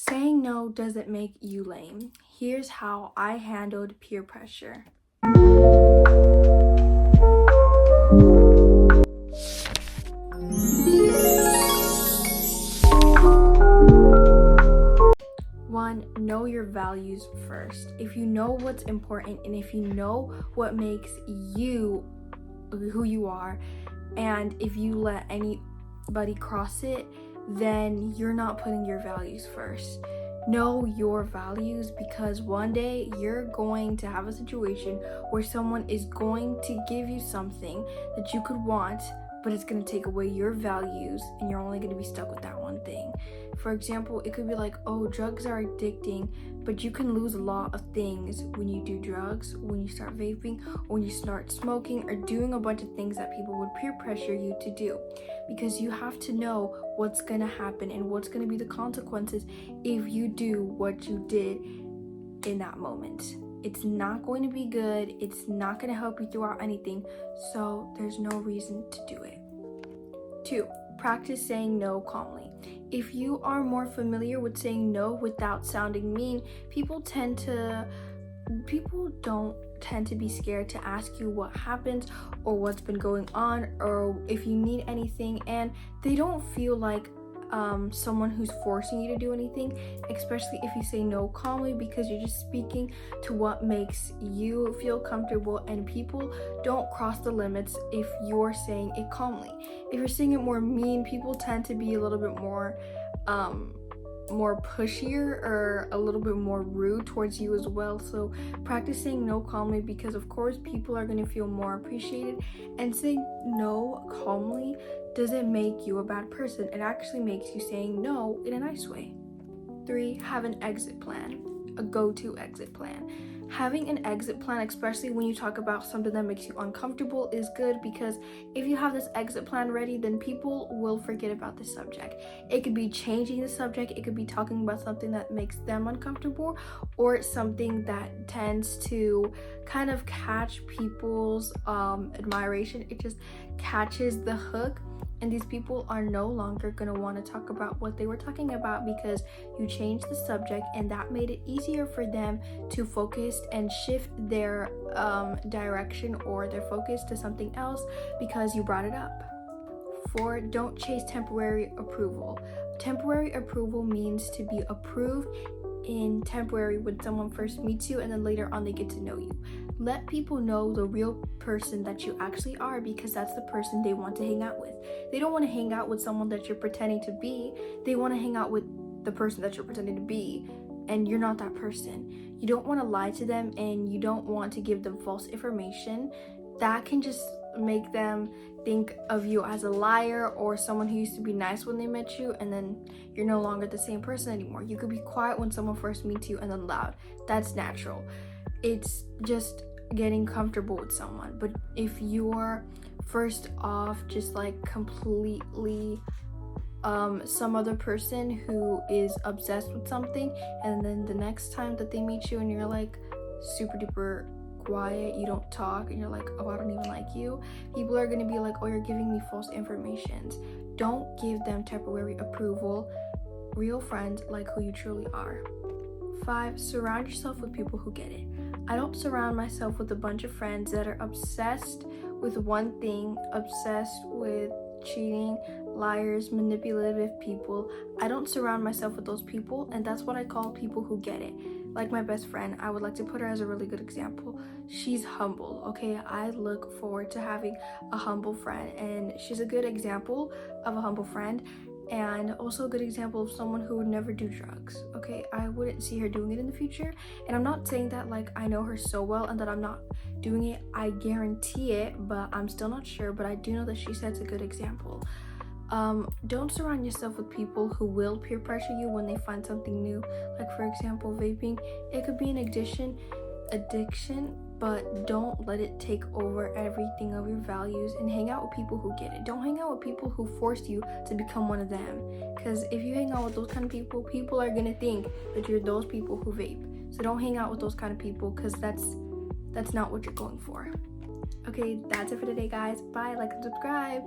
Saying no doesn't make you lame. Here's how I handled peer pressure. One, know your values first. If you know what's important and if you know what makes you who you are, and if you let anybody cross it, then you're not putting your values first. Know your values, because one day you're going to have a situation where someone is going to give you something that you could want, but it's going to take away your values and you're only going to be stuck with that one thing. For example, it could be like, oh, drugs are addicting, but you can lose a lot of things when you do drugs, when you start vaping, or when you start smoking, or doing a bunch of things that people would peer pressure you to do. Because you have to know what's going to happen and what's going to be the consequences if you do what you did in that moment. It's not going to be good. It's not going to help you throughout anything. So there's no reason to do it. 2, practice saying no calmly. If you are more familiar with saying no without sounding mean, people don't tend to be scared to ask you what happens or what's been going on or if you need anything, and they don't feel like someone who's forcing you to do anything, especially if you say no calmly, because you're just speaking to what makes you feel comfortable, and people don't cross the limits if you're saying it calmly. If you're saying it more mean, people tend to be a little bit more pushier or a little bit more rude towards you as well. So practice saying no calmly, because of course people are going to feel more appreciated, and saying no calmly doesn't make you a bad person. It actually makes you saying no in a nice way. 3, have an exit plan, a go-to exit plan. Having an exit plan, especially when you talk about something that makes you uncomfortable, is good, because if you have this exit plan ready, then people will forget about the subject. It could be changing the subject, it could be talking about something that makes them uncomfortable, or something that tends to kind of catch people's admiration. It just catches the hook, and these people are no longer going to want to talk about what they were talking about because you changed the subject, and that made it easier for them to focus and shift their direction or their focus to something else because you brought it up. 4, don't chase temporary approval. Temporary approval means to be approved in temporary when someone first meets you, and then later on they get to know you. Let people know the real person that you actually are, because that's the person they want to hang out with. They don't want to hang out with someone that you're pretending to be. They want to hang out with the person that you're pretending to be, and you're not that person. You don't want to lie to them, and you don't want to give them false information. That can just make them think of you as a liar or someone who used to be nice when they met you, and then you're no longer the same person anymore. You could be quiet when someone first meets you and then loud. That's natural. It's just getting comfortable with someone. But if you're first off just like completely some other person who is obsessed with something, and then the next time that they meet you and you're like super duper quiet, you don't talk, and you're like, oh, I don't even like you, people are going to be like, oh, you're giving me false information. Don't give them temporary approval. Real friends like who you truly are. 5, surround yourself with people who get it. I don't surround myself with a bunch of friends that are obsessed with one thing, obsessed with cheating, liars, manipulative people. I don't surround myself with those people, and that's what I call people who get it. Like my best friend, I would like to put her as a really good example. She's humble, okay? I look forward to having a humble friend, and she's a good example of a humble friend, and also a good example of someone who would never do drugs, okay? I wouldn't see her doing it in the future, and I'm not saying that like I know her so well and that I'm not doing it. I guarantee it, but I'm still not sure, but I do know that she sets a good example. Don't surround yourself with people who will peer pressure you when they find something new. Like for example, vaping, it could be an addiction, but don't let it take over everything of your values, and hang out with people who get it. Don't hang out with people who force you to become one of them, because if you hang out with those kind of people, people are gonna think that you're those people who vape. So don't hang out with those kind of people, because that's not what you're going for. Okay, that's it for today, guys. Bye, like and subscribe.